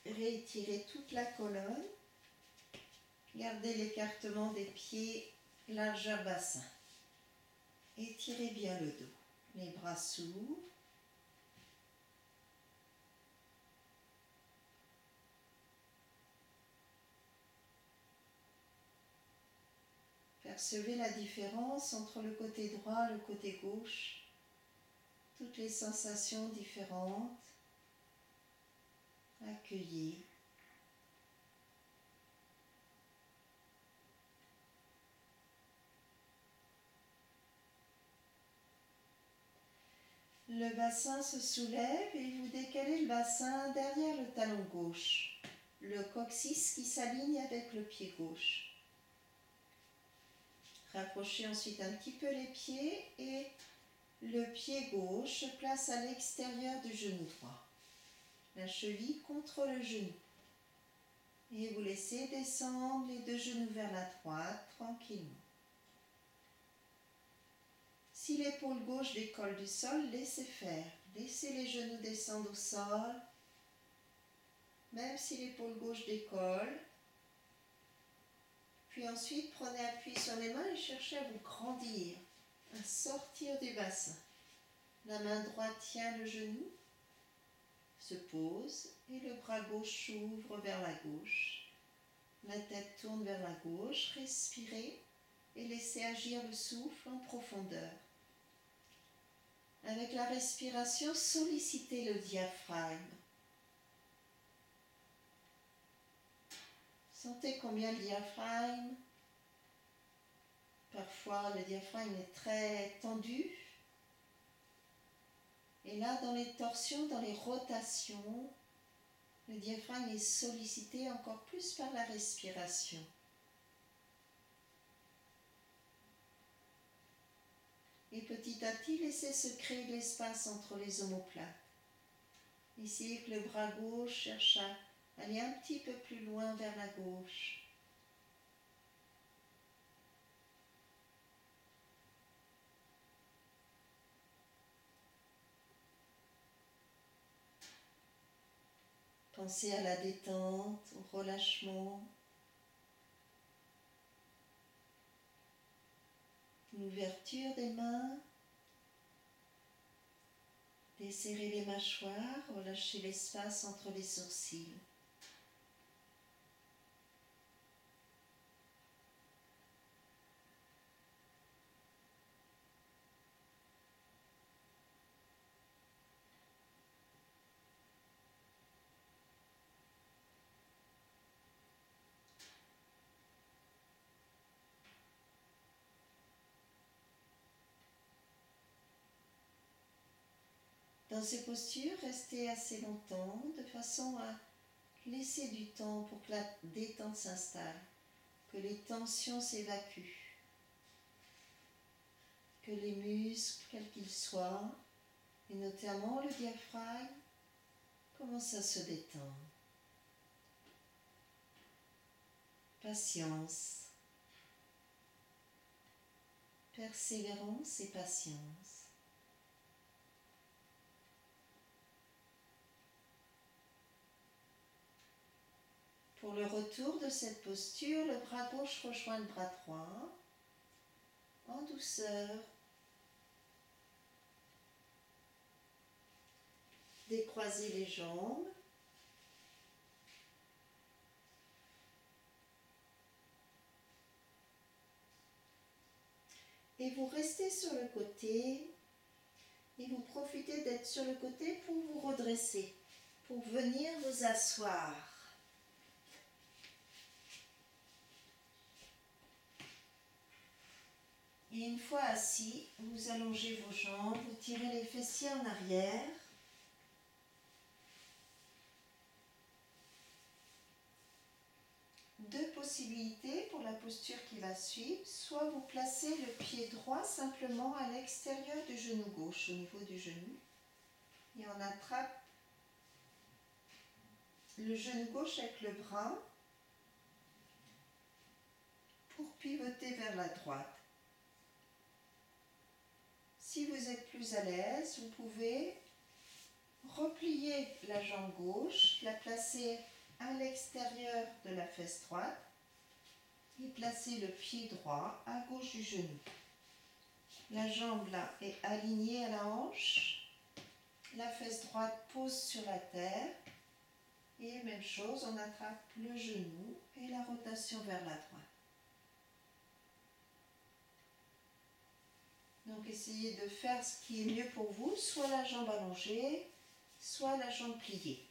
Réétirez toute la colonne. Gardez l'écartement des pieds, largeur bassin. Étirez bien le dos. Les bras s'ouvrent. Percevez la différence entre le côté droit et le côté gauche. Toutes les sensations différentes. Accueillez. Le bassin se soulève et vous décalez le bassin derrière le talon gauche. Le coccyx qui s'aligne avec le pied gauche. Rapprochez ensuite un petit peu les pieds et le pied gauche se place à l'extérieur du genou droit. La cheville contre le genou. Et vous laissez descendre les deux genoux vers la droite tranquillement. Si l'épaule gauche décolle du sol, laissez faire. Laissez les genoux descendre au sol. Même si l'épaule gauche décolle. Puis ensuite, prenez appui sur les mains et cherchez à vous grandir, à sortir du bassin. La main droite tient le genou, se pose et le bras gauche s'ouvre vers la gauche. La tête tourne vers la gauche, respirez et laissez agir le souffle en profondeur. Avec la respiration, sollicitez le diaphragme. Sentez combien le diaphragme, parfois le diaphragme est très tendu. Et là, dans les torsions, dans les rotations, le diaphragme est sollicité encore plus par la respiration. Et petit à petit, laissez se créer de l'espace entre les omoplates. Essayez que le bras gauche cherche à aller un petit peu plus loin vers la gauche. Pensez à la détente, au relâchement, l'ouverture des mains. Desserrez les mâchoires, relâchez l'espace entre les sourcils. Dans ces postures, restez assez longtemps de façon à laisser du temps pour que la détente s'installe, que les tensions s'évacuent, que les muscles, quels qu'ils soient, et notamment le diaphragme, commencent à se détendre. Patience, persévérance et patience. Pour le retour de cette posture, le bras gauche rejoint le bras droit, en douceur. Décroisez les jambes. Et vous restez sur le côté et vous profitez d'être sur le côté pour vous redresser, pour venir vous asseoir. Et une fois assis, vous allongez vos jambes, vous tirez les fessiers en arrière. Deux possibilités pour la posture qui va suivre. Soit vous placez le pied droit simplement à l'extérieur du genou gauche, au niveau du genou. Et on attrape le genou gauche avec le bras pour pivoter vers la droite. Si vous êtes plus à l'aise, vous pouvez replier la jambe gauche, la placer à l'extérieur de la fesse droite et placer le pied droit à gauche du genou. La jambe là est alignée à la hanche, la fesse droite pose sur la terre et même chose, on attrape le genou et la rotation vers la droite. Donc essayez de faire ce qui est mieux pour vous, soit la jambe allongée, soit la jambe pliée.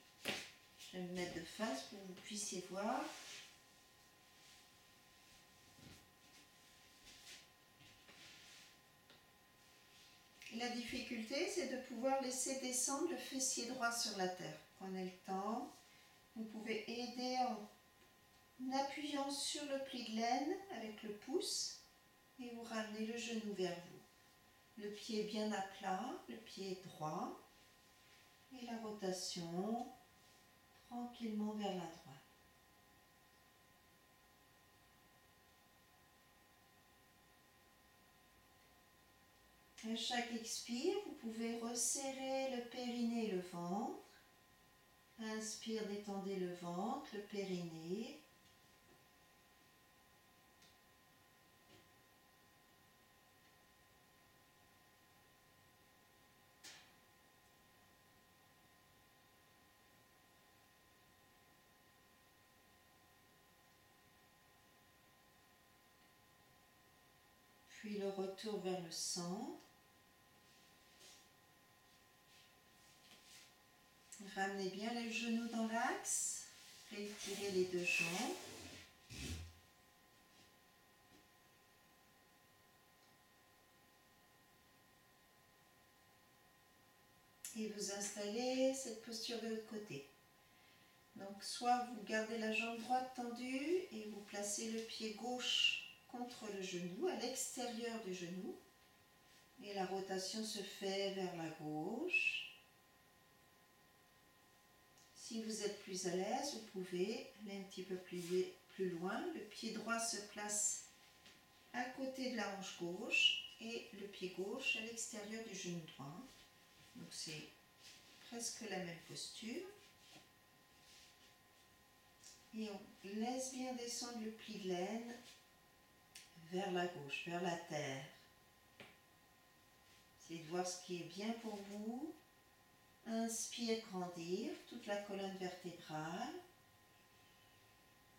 Je vais me mettre de face pour que vous puissiez voir. La difficulté, c'est de pouvoir laisser descendre le fessier droit sur la terre. Prenez le temps. Vous pouvez aider en appuyant sur le pli de laine avec le pouce et vous ramenez le genou vers vous. Le pied bien à plat, le pied droit et la rotation tranquillement vers la droite. À chaque expire, vous pouvez resserrer le périnée et le ventre. Inspire, détendez le ventre, le périnée. Puis le retour vers le centre. Ramenez bien les genoux dans l'axe. Réétirez les deux jambes. Et vous installez cette posture de l'autre côté. Donc soit vous gardez la jambe droite tendue et vous placez le pied gauche contre le genou, à l'extérieur du genou. Et la rotation se fait vers la gauche. Si vous êtes plus à l'aise, vous pouvez aller un petit peu plus loin. Le pied droit se place à côté de la hanche gauche et le pied gauche à l'extérieur du genou droit. Donc c'est presque la même posture. Et on laisse bien descendre le pli de laine vers la gauche, vers la terre. Essayez de voir ce qui est bien pour vous. Inspire, grandir toute la colonne vertébrale.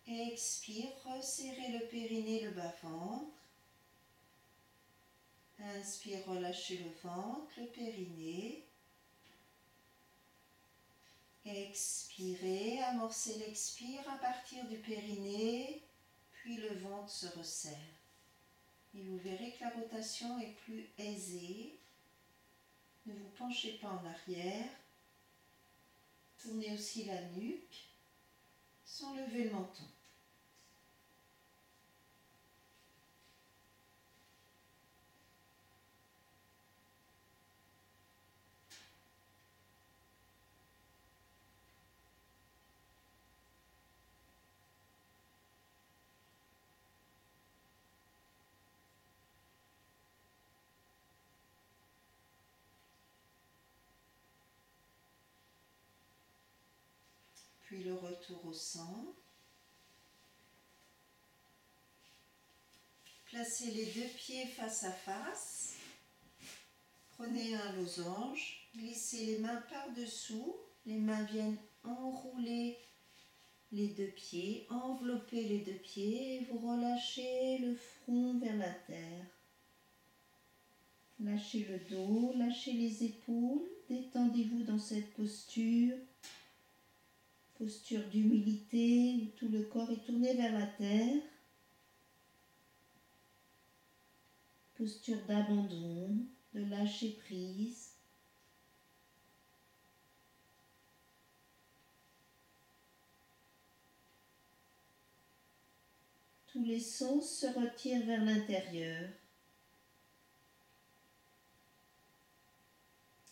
Expire, resserrer le périnée, le bas-ventre. Inspire, relâchez le ventre, le périnée. Expirez, amorcez l'expire à partir du périnée, puis le ventre se resserre. Et vous verrez que la rotation est plus aisée. Ne vous penchez pas en arrière. Tournez aussi la nuque sans lever le menton. Puis le retour au centre. Placez les deux pieds face à face. Prenez un losange. Glissez les mains par-dessous. Les mains viennent enrouler les deux pieds, envelopper les deux pieds et vous relâchez le front vers la terre. Lâchez le dos, lâchez les épaules, détendez-vous dans cette posture. Posture d'humilité où tout le corps est tourné vers la terre. Posture d'abandon, de lâcher prise. Tous les sens se retirent vers l'intérieur.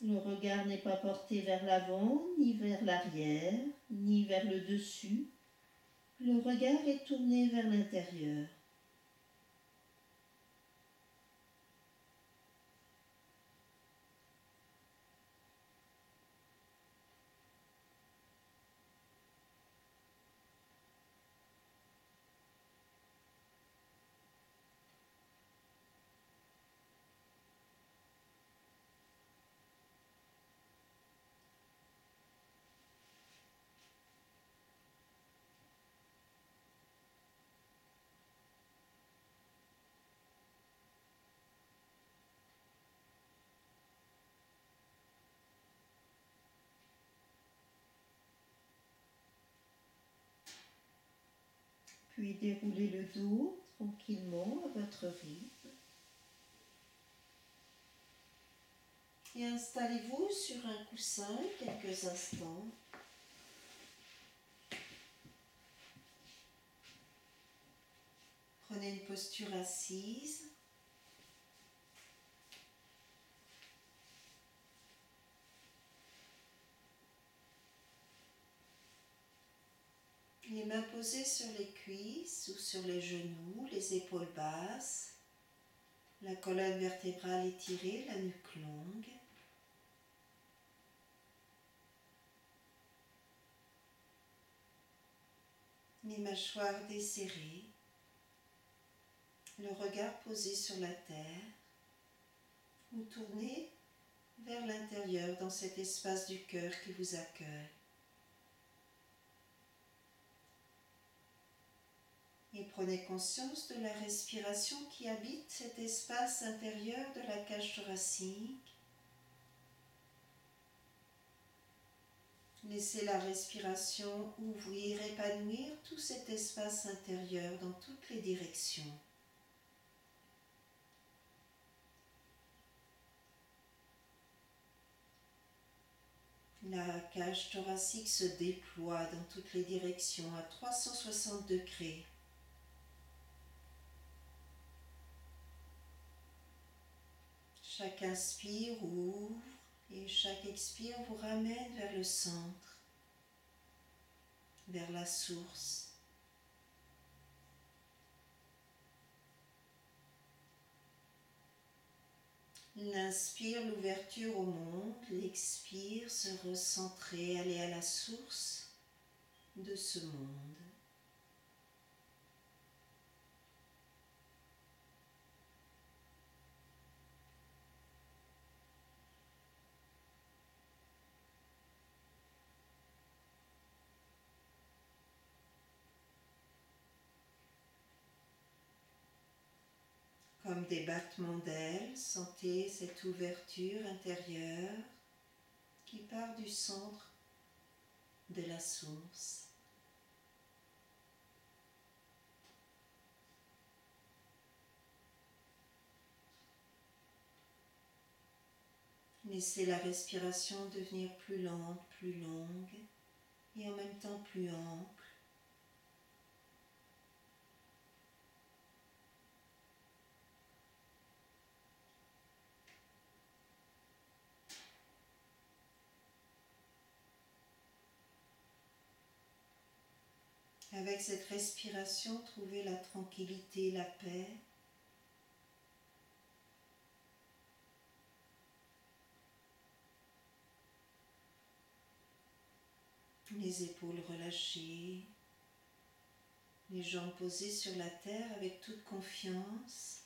Le regard n'est pas porté vers l'avant, ni vers l'arrière, ni vers le dessus. Le regard est tourné vers l'intérieur. Puis déroulez le dos tranquillement à votre rythme. Et installez-vous sur un coussin quelques instants. Prenez une posture assise. Les mains posées sur les cuisses ou sur les genoux, les épaules basses, la colonne vertébrale étirée, la nuque longue. Les mâchoires desserrées, le regard posé sur la terre, ou tourné vers l'intérieur dans cet espace du cœur qui vous accueille. Et prenez conscience de la respiration qui habite cet espace intérieur de la cage thoracique. Laissez la respiration ouvrir, épanouir tout cet espace intérieur dans toutes les directions. La cage thoracique se déploie dans toutes les directions à 360 degrés. Chaque inspire ouvre et chaque expire vous ramène vers le centre, vers la source. L'inspire, l'ouverture au monde, l'expire, se recentrer, aller à la source de ce monde. comme des battements d'ailes. Sentez cette ouverture intérieure qui part du centre de la source. Laissez la respiration devenir plus lente, plus longue et en même temps plus ample. Avec cette respiration, trouvez la tranquillité, la paix. Les épaules relâchées, les jambes posées sur la terre avec toute confiance.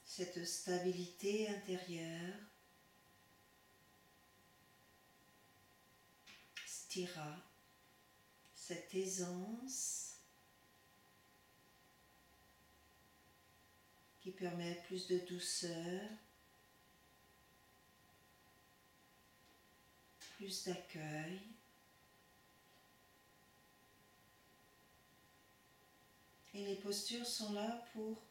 Cette stabilité intérieure, stira, cette aisance qui permet plus de douceur, plus d'accueil. Et les postures sont là pour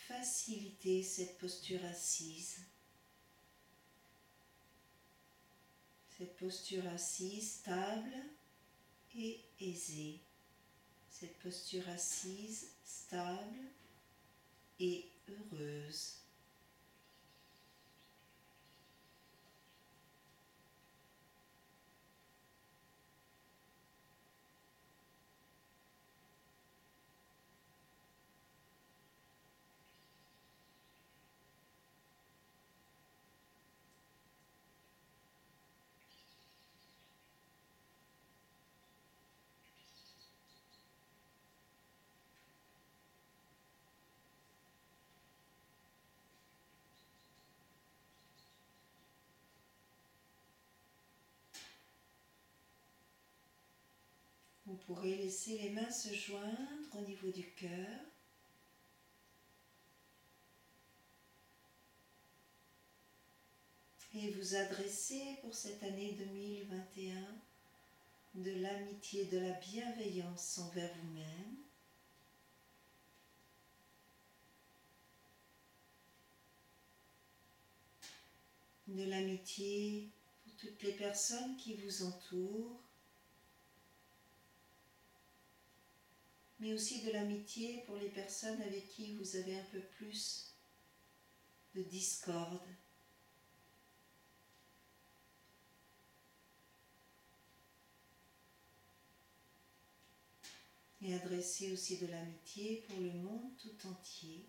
faciliter cette posture assise. Cette posture assise stable et aisée. Cette posture assise stable et heureuse. Vous pourrez laisser les mains se joindre au niveau du cœur. Et vous adresser pour cette année 2021 de l'amitié, de la bienveillance envers vous-même. De l'amitié pour toutes les personnes qui vous entourent. Mais aussi de l'amitié pour les personnes avec qui vous avez un peu plus de discorde. Et adresser aussi de l'amitié pour le monde tout entier.